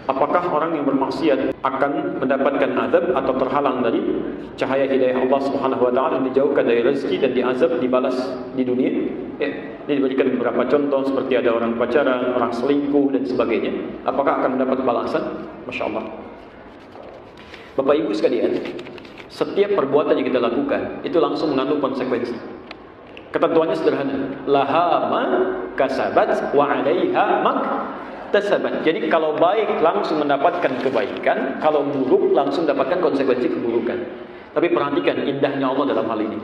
Apakah orang yang bermaksiat akan mendapatkan azab atau terhalang dari cahaya hidayah Allah Subhanahu wa taala, dijauhkan dari rezeki dan diazab, dibalas di dunia? Ini diberikan beberapa contoh seperti ada orang pacaran, orang selingkuh dan sebagainya. Apakah akan mendapat balasan? Masya Allah. Bapak Ibu sekalian, setiap perbuatan yang kita lakukan itu langsung mengandung konsekuensi. Ketentuannya sederhana. Laha ma kasabat wa 'alaiha mak tasabat. Jadi kalau baik langsung mendapatkan kebaikan, kalau buruk langsung mendapatkan konsekuensi keburukan. Tapi perhatikan indahnya Allah dalam hal ini.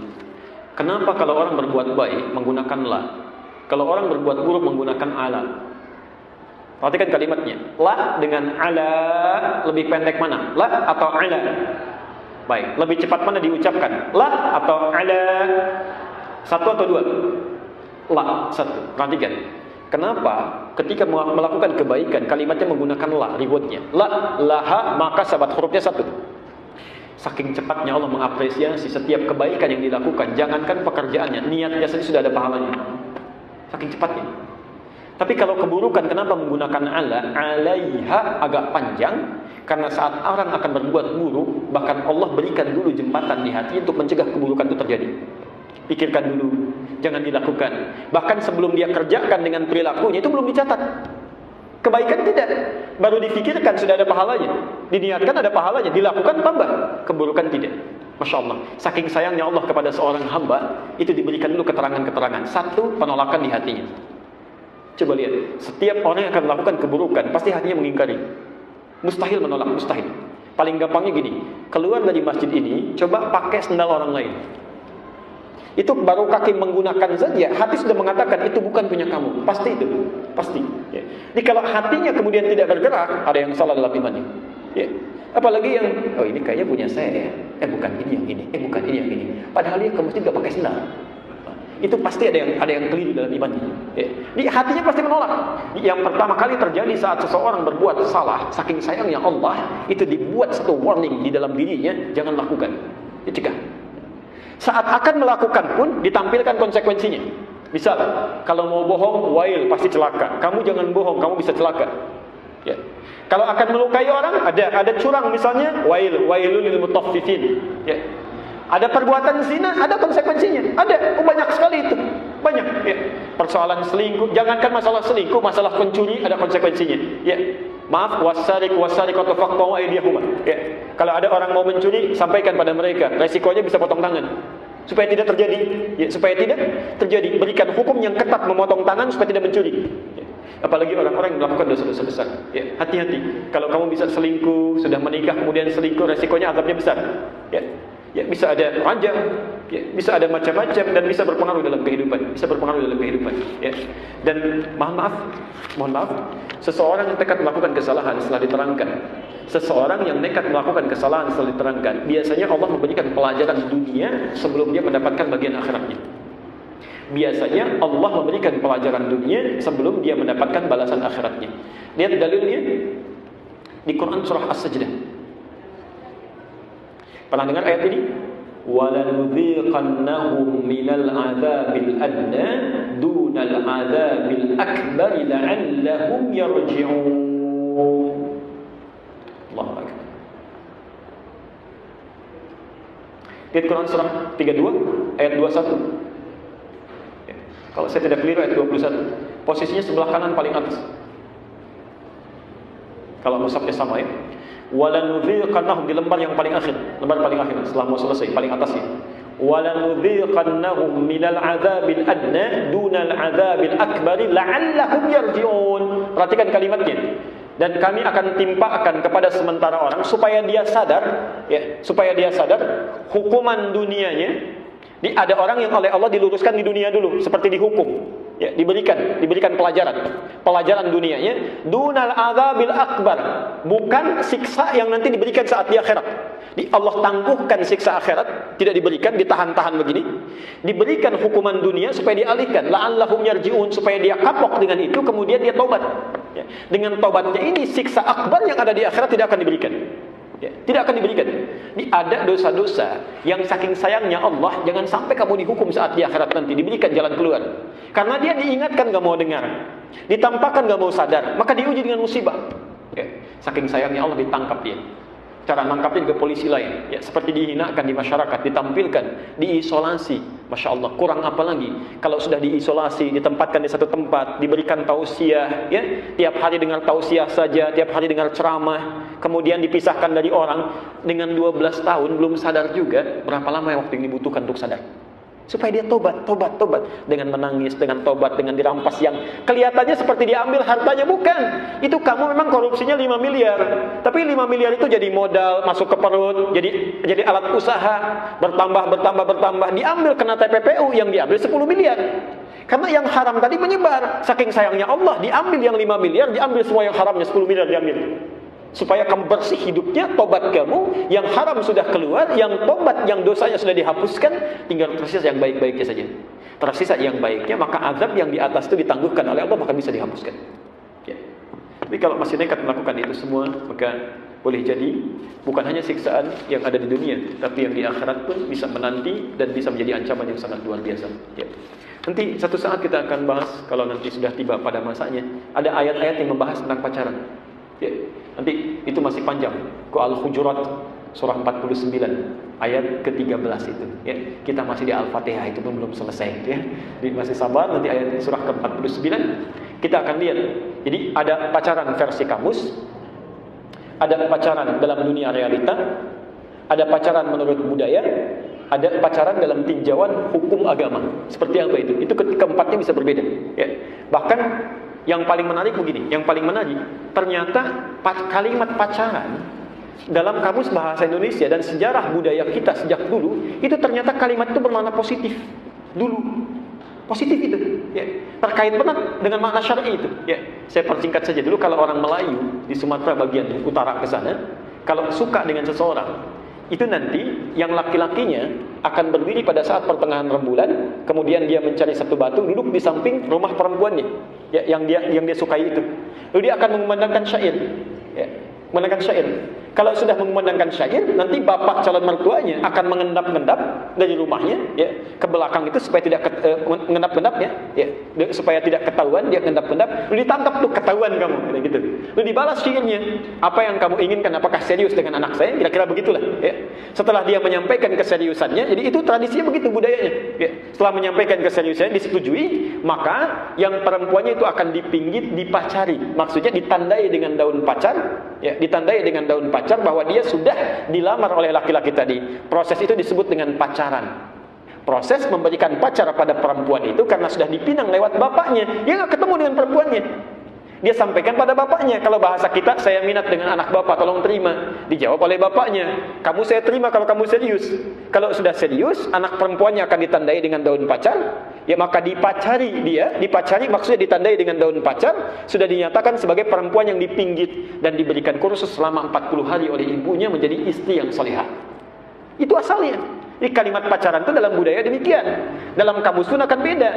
Kenapa kalau orang berbuat baik menggunakan la? Kalau orang berbuat buruk menggunakan ala? Perhatikan kalimatnya. La dengan ala lebih pendek mana? La atau ala? Baik, lebih cepat mana diucapkan? La atau ala? Satu atau dua? La, satu. Perhatikan. Kenapa ketika melakukan kebaikan kalimatnya menggunakan la, ributnya. La, laha, maka sahabat hurufnya satu. Saking cepatnya Allah mengapresiasi setiap kebaikan yang dilakukan. Jangankan pekerjaannya, niatnya saja sudah ada pahalanya. Saking cepatnya. Tapi kalau keburukan, kenapa menggunakan ala? Alaiha agak panjang. Karena saat orang akan berbuat buruk, bahkan Allah berikan dulu jembatan di hati untuk mencegah keburukan itu terjadi. Pikirkan dulu, jangan dilakukan. Bahkan sebelum dia kerjakan dengan perilakunya, itu belum dicatat. Kebaikan tidak, baru difikirkan sudah ada pahalanya. Diniatkan ada pahalanya, dilakukan tambah. Keburukan tidak. Masya Allah, saking sayangnya Allah kepada seorang hamba, itu diberikan dulu keterangan-keterangan. Satu, penolakan di hatinya. Coba lihat, setiap orang yang akan melakukan keburukan, pasti hatinya mengingkari. Mustahil menolak, mustahil. Paling gampangnya gini, keluar dari masjid ini, coba pakai sendal orang lain. Itu baru kaki menggunakan saja, hati sudah mengatakan itu bukan punya kamu. Pasti itu, pasti. Ya. Jadi kalau hatinya kemudian tidak bergerak, ada yang salah dalam imannya. Ya. Apalagi yang, oh ini kayaknya punya saya. Bukan ini yang ini. Bukan ini yang ini. Padahal dia ke masjid gak pakai sendal. Itu pasti ada yang keliru dalam imannya. Ya. Jadi hatinya pasti menolak. Yang pertama kali terjadi saat seseorang berbuat salah, saking sayangnya Allah, itu dibuat satu warning di dalam dirinya, jangan lakukan. Dicegah. Saat akan melakukan pun ditampilkan konsekuensinya. Misal, kalau mau bohong, wail, pasti celaka. Kamu jangan bohong, kamu bisa celaka. Ya. Kalau akan melukai orang, ada curang misalnya, wailul lil mutaffifin. Ya. Ada perbuatan zina, ada konsekuensinya. Ada, banyak sekali itu. Banyak. Ya. Persoalan selingkuh, jangankan masalah selingkuh, masalah pencuri ada konsekuensinya. Ya. Maaf, wasariqatu faqta'u aydiyahuma. Ya. Kalau ada orang mau mencuri, sampaikan pada mereka. Resikonya bisa potong tangan. Supaya tidak terjadi. Ya, supaya tidak terjadi. Berikan hukum yang ketat memotong tangan supaya tidak mencuri. Ya. Apalagi orang-orang yang melakukan dosa-dosa besar. Ya, hati-hati. Kalau kamu bisa selingkuh, sudah menikah kemudian selingkuh, resikonya azabnya besar. Ya. Ya, bisa ada rajam, ya, bisa ada macam-macam dan bisa berpengaruh dalam kehidupan, ya. Dan mohon maaf, seseorang yang nekat melakukan kesalahan setelah diterangkan, biasanya Allah memberikan pelajaran dunia sebelum dia mendapatkan bagian akhiratnya. Biasanya Allah memberikan pelajaran dunia sebelum dia mendapatkan balasan akhiratnya. Lihat dalilnya di Quran surah As-Sajdah. Pernah dengar ayat ini? وَلَنُذِيقَنَّهُمْ مِنَ الْعَذَابِ الْأَدْنَى دُونَ الْعَذَابِ الْأَكْبَرِ لَعَلَّهُمْ يَرْجِعُونَ. Allahu Akbar. Lihat Quran surah 32 ayat 21. Ya. Kalau saya tidak keliru ayat 21. Posisinya sebelah kanan paling atas. Kalau mushafnya sama ya. Walanudhiqannahum di lembar yang paling akhir, setelah mau selesai paling atasnya. Walanudhiqannahum minal adzabil adna dunal adzabil akbari la'allahum yarji'un. Perhatikan kalimatnya. Dan kami akan timpakan kepada sementara orang supaya dia sadar, ya, hukuman dunianya. Ada orang yang oleh Allah diluruskan di dunia dulu, seperti dihukum. Ya, diberikan pelajaran dunianya, dunal adzabil akbar, bukan siksa yang nanti diberikan saat di akhirat. Allah tangguhkan siksa akhirat, tidak diberikan, ditahan-tahan begini. Diberikan hukuman dunia supaya dialihkan, la'allahum yarji'un, supaya dia kapok dengan itu, kemudian dia taubat. Ya, dengan taubatnya ini siksa akbar yang ada di akhirat tidak akan diberikan. Ya, tidak akan diberikan. Ada dosa-dosa yang saking sayangnya Allah, jangan sampai kamu dihukum saat di akhirat nanti, diberikan jalan keluar. Karena dia diingatkan gak mau dengar, ditampakkan gak mau sadar, maka diuji dengan musibah. Ya. Saking sayangnya Allah ditangkap dia. Cara nangkapnya juga polisi lain, ya, seperti dihinakan di masyarakat, ditampilkan, diisolasi. Masya Allah, kurang apa lagi? Kalau sudah diisolasi, ditempatkan di satu tempat, diberikan tausiah, ya, tiap hari dengar tausiah saja, tiap hari dengar ceramah, kemudian dipisahkan dari orang dengan 12 tahun belum sadar juga. Berapa lama yang waktu yang dibutuhkan untuk sadar? Supaya dia tobat dengan menangis, dengan tobat, dengan dirampas yang kelihatannya seperti diambil hartanya, bukan. Itu kamu memang korupsinya 5 miliar. Tapi 5 miliar itu jadi modal masuk ke perut, jadi alat usaha, bertambah, diambil kena TPPU yang diambil 10 miliar. Karena yang haram tadi menyebar. Saking sayangnya Allah, diambil yang 5 miliar, diambil semua yang haramnya 10 miliar diambil. Supaya kamu bersih hidupnya, tobat kamu, yang haram sudah keluar, yang tobat, yang dosanya sudah dihapuskan, tinggal tersisa yang baik-baiknya saja. Tersisa yang baiknya, maka azab yang di atas itu ditangguhkan oleh Allah, maka bisa dihapuskan. Ya. Tapi kalau masih nekat melakukan itu semua, maka boleh jadi bukan hanya siksaan yang ada di dunia, tapi yang di akhirat pun bisa menanti dan bisa menjadi ancaman yang sangat luar biasa. Ya. Nanti satu saat kita akan bahas, kalau nanti sudah tiba pada masanya, ada ayat-ayat yang membahas tentang pacaran. Ya, nanti itu masih panjang. Al-Hujurat surah 49 ayat ke-13 itu. Ya, kita masih di Al-Fatihah, itu pun belum selesai. Ya, jadi masih sabar, nanti ayat surah ke-49 kita akan lihat. Jadi ada pacaran versi kamus, ada pacaran dalam dunia realita, ada pacaran menurut budaya, ada pacaran dalam tinjauan hukum agama. Seperti apa itu? Itu keempatnya bisa berbeda. Ya, bahkan yang paling menarik begini, ternyata kalimat pacaran dalam kamus bahasa Indonesia dan sejarah budaya kita sejak dulu, itu ternyata kalimat itu bermakna positif. Dulu positif itu, ya, terkait benar dengan makna syar'i itu. Ya, saya persingkat saja dulu. Kalau orang Melayu di Sumatera bagian utara ke sana, kalau suka dengan seseorang, itu nanti yang laki-lakinya akan berdiri pada saat pertengahan rembulan, kemudian dia mencari satu batu, duduk di samping rumah perempuannya, ya, yang dia sukai itu. Lalu dia akan mengumandangkan syair, ya, mengumandangkan syair. Kalau sudah mengumandangkan syair, nanti bapak calon mertuanya akan mengendap-endap dari rumahnya, ya, ke belakang itu supaya tidak mengendap-endap, ya, supaya tidak ketahuan dia mengendap-endap. Lalu ditangkap tuh, ketahuan kamu, gitu. Lalu dibalas syairnya, apa yang kamu inginkan, apakah serius dengan anak saya? Kira-kira begitulah. Ya. Setelah dia menyampaikan keseriusannya, jadi itu tradisinya begitu, budayanya. Ya. Setelah menyampaikan keseriusannya disetujui, maka yang perempuannya itu akan dipinggit, dipacari. Maksudnya ditandai dengan daun pacar, ya, ditandai dengan daun pacar bahwa dia sudah dilamar oleh laki-laki tadi. Proses itu disebut dengan pacaran. Proses memberikan pacar pada perempuan itu karena sudah dipinang lewat bapaknya. Dia nggak ketemu dengan perempuannya. Dia sampaikan pada bapaknya. Kalau bahasa kita, saya minat dengan anak bapak, tolong terima. Dijawab oleh bapaknya, kamu saya terima kalau kamu serius. Kalau sudah serius, anak perempuannya akan ditandai dengan daun pacar. Ya, maka dipacari dia, dipacari maksudnya ditandai dengan daun pacar, sudah dinyatakan sebagai perempuan yang dipinggit dan diberikan kursus selama 40 hari oleh ibunya menjadi istri yang salihah. Itu asalnya. Jadi kalimat pacaran itu dalam budaya demikian. Dalam kamus pun akan beda.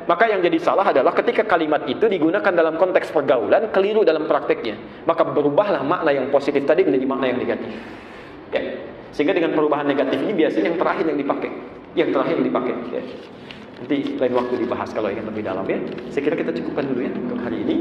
Maka yang jadi salah adalah ketika kalimat itu digunakan dalam konteks pergaulan, keliru dalam prakteknya. Maka berubahlah makna yang positif tadi menjadi makna yang negatif. Ya. Sehingga dengan perubahan negatif ini biasanya yang terakhir yang dipakai. Yang terakhir yang dipakai. Ya. Nanti lain waktu dibahas kalau ingin lebih dalam, ya. Saya kira kita cukupkan dulu ya untuk hari ini.